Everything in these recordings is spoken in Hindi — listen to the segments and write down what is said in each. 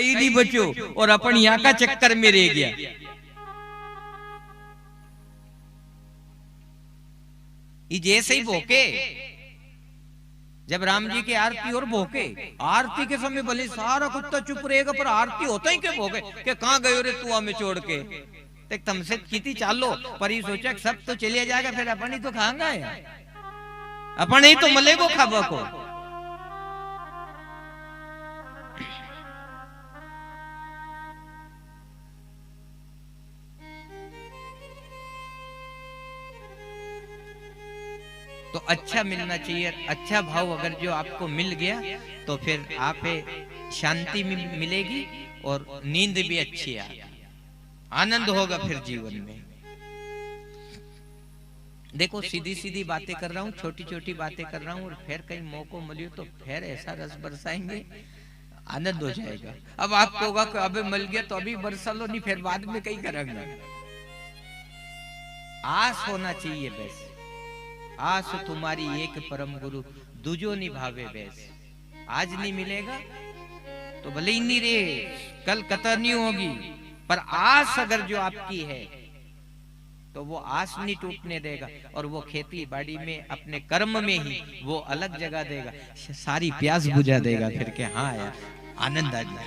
कहीं नहीं बचो और अपन यहाँ का चक्कर में रह गया। ये जैसे ही भोके, जब राम जी की आरती और भोके, आरती के समय भले सारा कुत्ता चुप रहेगा, पर आरती होता ही के भोके कि कहां गए रे तू हमें छोड़ के, तुमसे किती चालो। पर ये सोचा सब तो चलिए जाएगा, फिर अपन ही तो खाएंगा, अपन ही तो मले को खाबा को। तो अच्छा मिलना चाहिए, अच्छा भाव अगर जो आपको मिल गया तो फिर आप शांति मिलेगी और नींद भी अच्छी आएगी, आनंद होगा फिर जीवन में। देखो सीधी सीधी बातें कर रहा हूँ, छोटी छोटी बातें कर रहा हूँ, और फिर कहीं मौको मिले तो फिर ऐसा रस बरसाएंगे, आनंद हो जाएगा। अब आपको होगा कि अभी मिल गया तो अभी बरसा लो, नहीं फिर बाद में कहीं करेंगे। आस होना चाहिए बस, आस तुम्हारी एक परम गुरु दूजो निभावे बैस। आज नहीं मिलेगा तो भले ही नहीं रे, कल कतर नहीं होगी, पर आस अगर जो आपकी है तो वो आस नहीं टूटने देगा, और वो खेती बाड़ी में अपने कर्म में ही वो अलग जगह देगा, सारी प्यास बुझा देगा फिर के। हाँ यार आनंद आ जाए।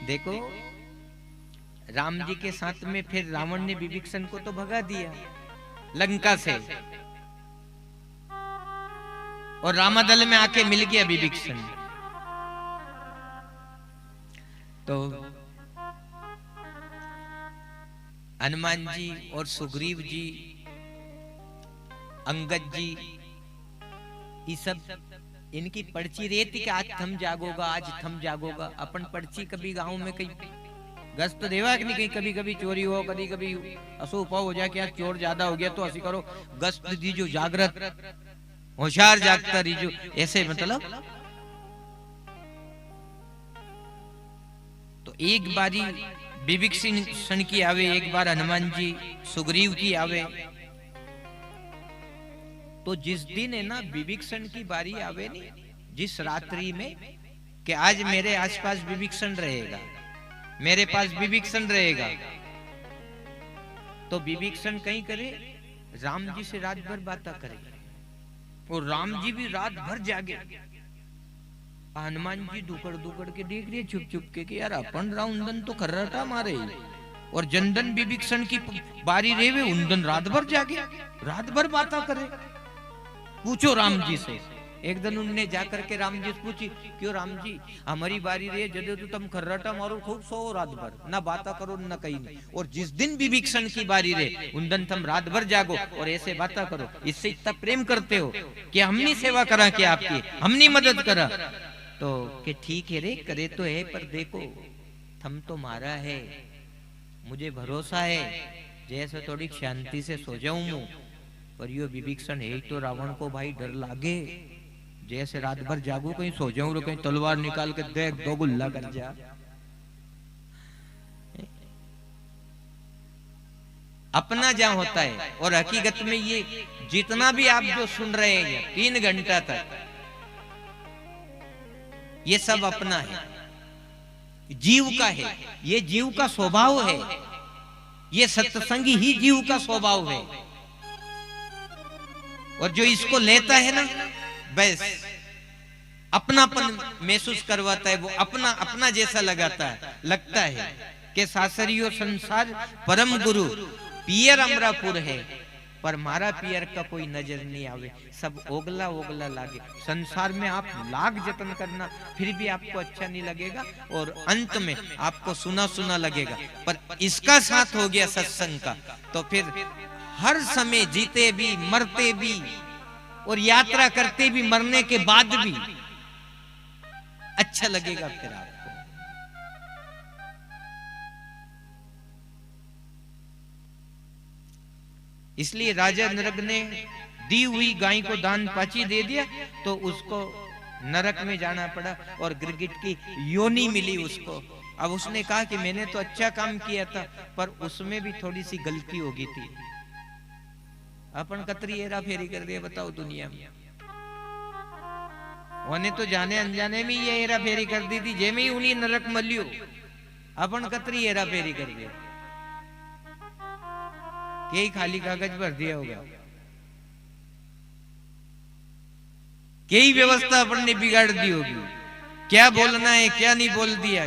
देखो राम जी के साथ में फिर रावण ने विभीषण को तो भगा दिया लंका से, और रामादल में आके मिल गया विभीषण। तो हनुमान जी और सुग्रीव जी, अंगद जी, ये सब इनकी पर्ची रहती कि आज थम जागोगा, आज थम जागोगा। अपन पर्ची कभी गांव में कहीं गश्त देवा कि नहीं, कहीं कभी कभी चोरी हो, कभी कभी असुपा हो जाए कि आज चोर ज्यादा हो गया तो ऐसी करो गश्त दीजो, जागृत होशियार जागता रहीजो, ऐसे मतलब। तो एक बारी विभीषण की आवे, एक बार हनुमान जी सुग्रीव की आवे। तो जिस दिन है ना विभीषण की बारी आवे नहीं, जिस रात्रि में कि आज मेरे आसपास विभीषण रहेगा, मेरे पास विभीषण रहेगा, तो विभीषण कहीं करे राम जी से रात भर बातें करे, और राम जी भी रात भर जागे। हनुमान जी दुकड़ दुकड़ के देख रहे चुप चुप के कि यार अपन राउंदन तो खर्राटा मारे, और जनदन विभीषण की बारी रेवे, उन्दन रात भर जागे, रात भर बातें करे। पूछो राम जी से। एक दिन उनने जाकर के राम जी से पूछी, क्यों राम जी हमारी बारी रे जदे तो तुम खर्राटा मारो खूब सो रात भर, ना बाता करो ना कहीं नहीं, और जिस दिन विभीषण की बारी रे उन दिन तुम रात भर जागो और ऐसे बाता करो, इससे इतना प्रेम करते हो कि हमने सेवा करा कि आपकी, हमने मदद करा। तो कि ठीक है रे, करे तो है, पर देखो थम तो मारा है, मुझे भरोसा है जैसे थोड़ी शांति से सो जाऊं, पर यो विभीषण है तो रावण को भाई डर लागे, जैसे रात भर जागू कहीं सो जाऊं, कहीं तलवार निकाल के देख दो गुल्ला कर जा। अपना जहां होता है, और हकीकत में ये जितना भी आप जो सुन रहे हैं 3 घंटा तक, ये सब अपना है, जीव का है, ये जीव का स्वभाव है, ये सत्संग ही जीव का स्वभाव है। और जो इसको लेता है ना बस अपनापन महसूस करवाता है, वो अपना अपना जैसा लगता है कि सासरियो संसार परम गुरु पियर अमरापुर है, पर मारा पियर का कोई नजर नहीं आवे, सब ओगला ओगला लागे। संसार में आप लाख जतन करना फिर भी आपको अच्छा नहीं लगेगा, और अंत में आपको सुना सुना लगेगा। पर इसका साथ हो गया सत्संग का, तो फिर हर समय जीते भी मरते भी और यात्रा करते भी मरने के बाद भी अच्छा लगेगा फिर आपको। इसलिए राजा नरक ने दी हुई गाय को दान पाची दे दिया, तो उसको नरक में जाना पड़ा और गिरगिट की योनि मिली उसको। अब उसने कहा कि मैंने तो अच्छा काम किया था, पर उसमें भी थोड़ी सी गलती हो गई थी। अपन कतरी हेरा फेरी कर दिया, बताओ दुनिया में। ओने तो जाने अनजाने में ये हेरा फेरी कर दी थी, जेमे ही उन्हीं नरक मलियो अपन कतरी हेरा फेरी कर दिया, यही खाली कागज भर दिया होगा, यही व्यवस्था अपन ने बिगाड़ दी होगी। क्या बोलना है क्या नहीं बोल दिया,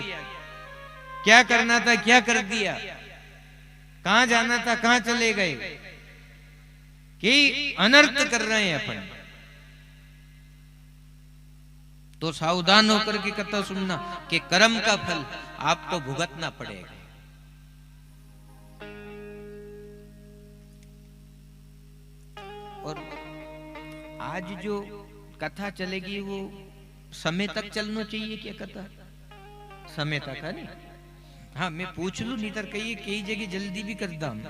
क्या करना था क्या कर दिया, कहां जाना था कहां चले गए, कि अनर्थ कर रहे हैं अपन। तो सावधान होकर के कथा सुनना कि कर्म का फल आपको भुगतना पड़ेगा। और आज जो कथा चलेगी वो समय तक चलना चाहिए क्या कथा? समय तक है नहीं? हाँ मैं पूछ लू, नहीं तर कही कई जगह जल्दी भी कर दाम।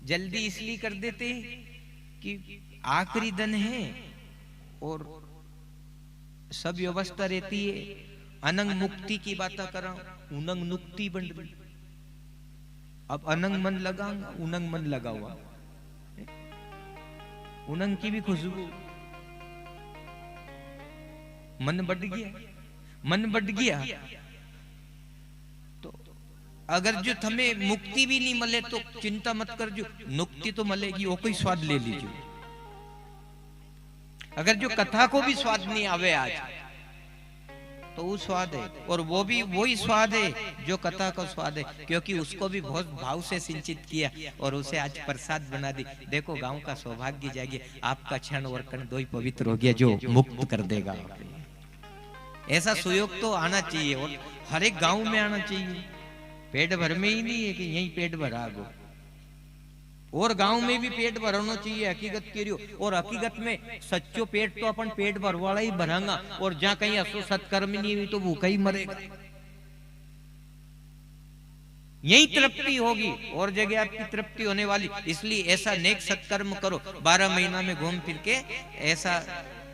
जल्दी इसलिए कर देते कि आखिरी दिन है और सब व्यवस्था रहती है। अनंग मुक्ति की बात करा, उनंग मुक्ति बन रही। अब अनंग मन लगाऊंगा, उनंग मन लगा हुआ, उनंग की भी खुशबू, मन बढ़ गया, मन बढ़ गया। तो अगर जो तुम्हें मुक्ति भी नहीं मिले तो चिंता मत कर, जो मुक्ति तो मिलेगी वो कोई स्वाद ले लीजिए। अगर जो कथा को भी स्वाद नहीं आवे आज तो वो स्वाद है, और वो भी वही स्वाद है जो कथा का स्वाद है, क्योंकि उसको भी बहुत भाव से सिंचित किया और उसे आज प्रसाद बना दी। देखो गांव का सौभाग्य जागे, आपका क्षण और कण दो ही पवित्र हो गया जो मुक्त कर देगा। ऐसा सुयोग तो आना चाहिए और हर एक गांव में आना चाहिए। पेट भर में ही नहीं है कि यही पेट भरा गो, और गांव में भी पेट भरना चाहिए हकीकत के रियो। और हकीकत में सच्चो पेट तो अपन पेट भरवाड़ा ही भरांगा, और जहां कहीं असो सत्कर्म नहीं हुई तो भूखा ही मरेगा। यही तृप्ति होगी और जगह आपकी तृप्ति होने वाली। इसलिए ऐसा नेक सत्कर्म करो, 12 महीना में घूम फिर के ऐसा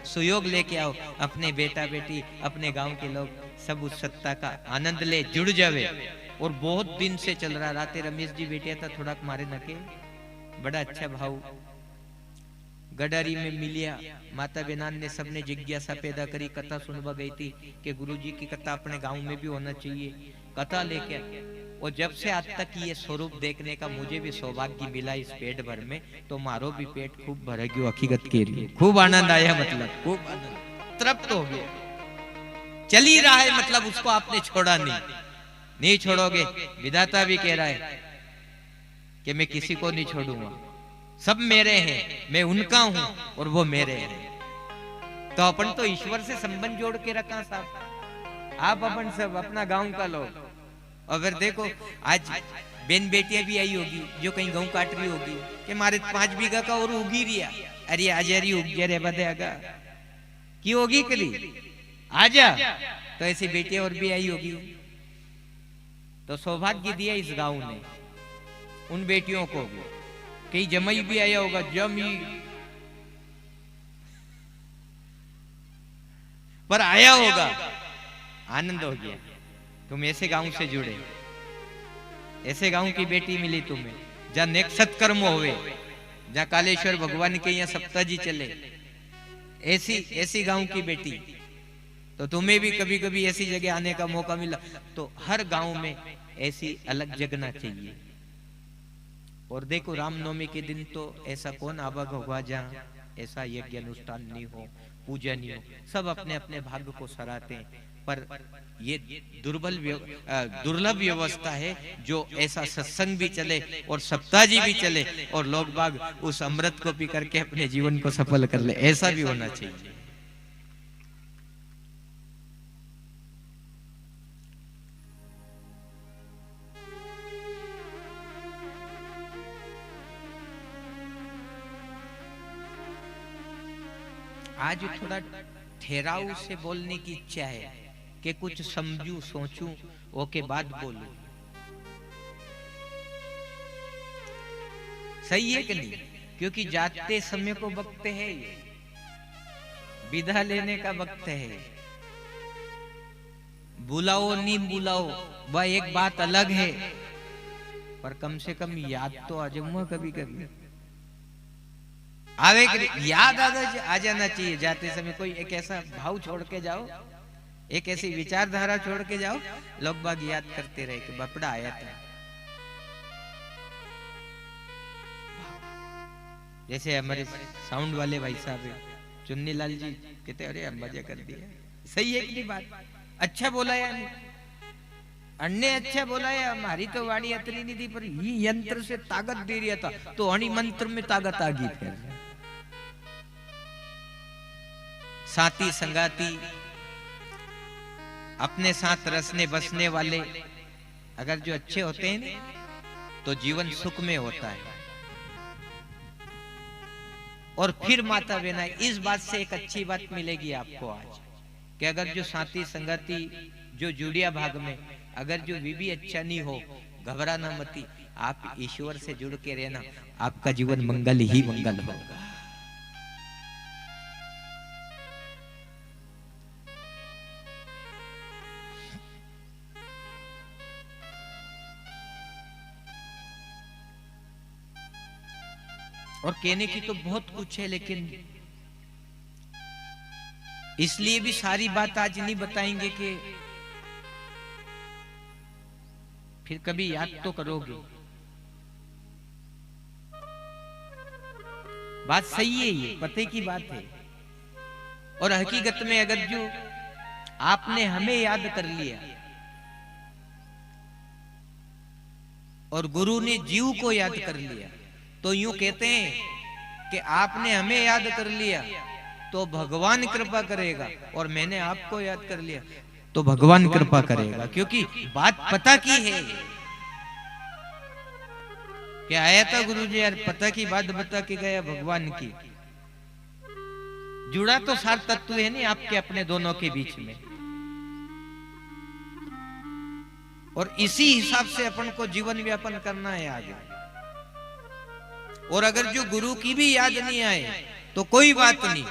सुयोग लेके आओ, अपने बेटा बेटी अपने गांव के लोग सब उस सत्ता का आनंद ले, जुड़ जावे। और बहुत दिन से चल रहा, राते रमेश जी बेटिया था थोड़ा मारे नके, बड़ा अच्छा भाव गडारी में मिलिया। माता बेनान ने सबने जिज्ञासा पैदा करी, कथा सुनवा गई थी कि गुरुजी की कथा अपने गांव में भी होना चाहिए। कथा लेके, और जब से आज तक ये स्वरूप देखने का मुझे भी सौभाग्य मिला इस पेट भर में, तो मारो भी पेट खूब भर गयो हकीकत के लिए। खूब आनंद आया, मतलब खूब आनंद, तृप्त हो गया। चल ही रहा है मतलब उसको आपने छोड़ा नहीं छोड़ोगे। विधाता भी कह रहा है कि मैं किसी को नहीं छोड़ूंगा, सब मेरे हैं, मैं उनका हूं और वो मेरे हैं। तो अपन तो ईश्वर से संबंध जोड़ के रखा साहब, आप अपन सब अपना गांव का लोग। और फिर देखो आज बेन बेटियां भी आई होगी जो कहीं गांव काट रही होगी कि मारे 5 बीघा का और उगी रिया, अरे आजा रही उग जा रे बदे आगा की होगी कली आजा। तो ऐसी बेटियां और भी आई होगी। तो सौभाग्य दिया इस गांव ने उन बेटियों को भी। कई जमई भी आया होगा, जमी पर आया होगा, आनंद हो गया। तुम ऐसे गांव से जुड़े, ऐसे गांव की बेटी मिली तुम्हें, जहां नेक सत्कर्म हुए, जहां कालेश्वर भगवान के यहाँ सप्ताह जी चले, ऐसी गांव की बेटी। तो तुम्हें भी कभी कभी ऐसी जगह आने का मौका मिला तो हर गांव में ऐसी अलग जगना चाहिए। और देखो रामनवमी के दिन तो ऐसा कौन आवाग होगा जहाँ ऐसा यज्ञ अनुष्ठान नहीं हो, पूजा नहीं हो। सब अपने अपने भाग्य को सराहते हैं, पर ये दुर्लभ व्यवस्था है जो ऐसा सत्संग भी चले और सप्ताह जी भी चले और लोग बाग उस अमृत को पी करके अपने जीवन को सफल कर ले। ऐसा भी होना चाहिए। आज थोड़ा ठहराव से बोलने की इच्छा है कि कुछ समझूं सोचूं ओके बाद बोलूं। सही है कि नहीं? क्योंकि जाते समय को वक्त है, ये विदा लेने का वक्त है। बुलाओ नहीं बुलाओ वह एक बात अलग है, पर कम से कम याद तो आ जाऊंगा कभी कभी। आवे याद आ जाना चाहिए जाते समय। कोई एक ऐसा भाव छोड़ के जाओ, एक ऐसी विचारधारा छोड़ के जाओ, लोग बाग याद करते रहे कि बपड़ा आया था। जैसे हमारे साउंड वाले भाई साहब चुन्नी लाल जी कहते अरे हम मजा कर दिया। सही है कि नहीं बात? अच्छा बोला या नहीं? अन्य अच्छा बोला है। हमारी तो वाणी अतरी नहीं थी, पर ये यंत्र से ताकत दे रहा था, तो अणि मंत्र में ताकत आ गई। फिर साथी संगाती, अपने साथ रसने बसने वाले अगर जो अच्छे होते हैं तो जीवन सुख में होता है। और फिर माता बहना, इस बात से एक अच्छी बात मिलेगी आपको आज कि अगर जो साथी संगाती जो जुड़िया भाग में, अगर जो भी अच्छा नहीं हो, घबराना मती, आप ईश्वर से जुड़ के रहना, आपका जीवन मंगल ही मंगल होगा। और कहने की तो बहुत कुछ है, लेकिन इसलिए भी सारी बात आज नहीं बताएंगे कि फिर कभी याद तो करोगे। बात सही है, ये पते की बात है। और हकीकत में अगर जो आपने हमें याद कर लिया और गुरु ने जीव को याद कर लिया, तो यूं कहते हैं कि आपने हमें याद कर लिया तो भगवान कृपा करेगा, और मैंने आपको याद कर लिया तो भगवान कृपा करेगा। क्योंकि बात पता की है। क्या आया था गुरुजी यार, पता की बात बता के गया भगवान की। जुड़ा तो सार तत्व है नहीं आपके अपने दोनों के बीच में, और इसी हिसाब से अपन को जीवन व्यापन करना है आगे। और अगर जो गुरु की भी याद नहीं आए तो कोई बात नहीं,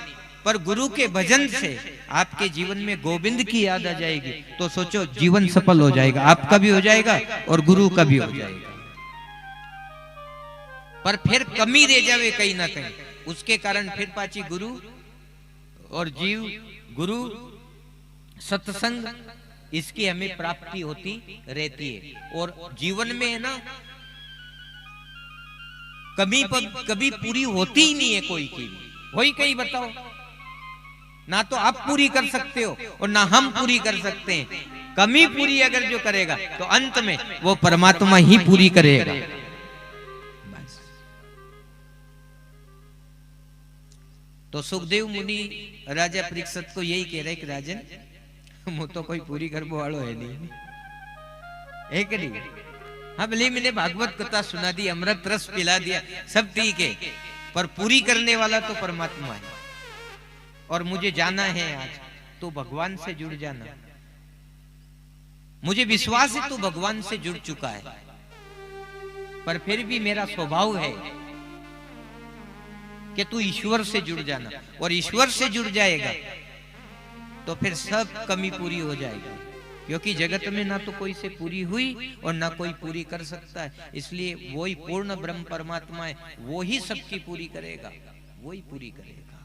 पर गुरु के भजन से आपके जीवन में गोविंद की याद आ जाएगी तो सोचो जीवन सफल हो जाएगा, आपका भी हो जाएगा और गुरु का भी हो जाएगा। पर फिर कमी रह जावे कहीं ना कहीं, उसके कारण फिर पाची गुरु और जीव, गुरु सत्संग, इसकी हमें प्राप्ति होती रहती है। और जीवन में है ना, कभी पूरी होती ही नहीं है कोई की। वही कहीं बताओ, ना तो आप पूरी कर सकते हो और ना हम पूरी कर सकते हैं। कमी पूरी अगर जो करेगा तो अंत में वो परमात्मा ही पूरी करेगा। बस। तो सुखदेव मुनि राजा परीक्षित को यही कह रहे कि राजन, वो तो कोई पूरी करने वालों है नहीं, एक नहीं। हाँ भले मैंने भागवत कथा सुना दी, अमृत रस पिला दिया, सब ठीक है, पर पूरी करने वाला तो परमात्मा है। और मुझे जाना है आज, तो भगवान से जुड़ जाना। मुझे विश्वास है तू भगवान से जुड़ चुका है, पर फिर भी मेरा स्वभाव है कि तू ईश्वर से जुड़ जाना। और ईश्वर से जुड़ जाएगा तो फिर सब कमी पूरी हो जाएगी। क्योंकि जगत में ना तो कोई से पूरी हुई और ना कोई पूरी कर सकता है। इसलिए वही पूर्ण ब्रह्म परमात्मा है, वो ही सबकी पूरी करेगा, वही पूरी करेगा।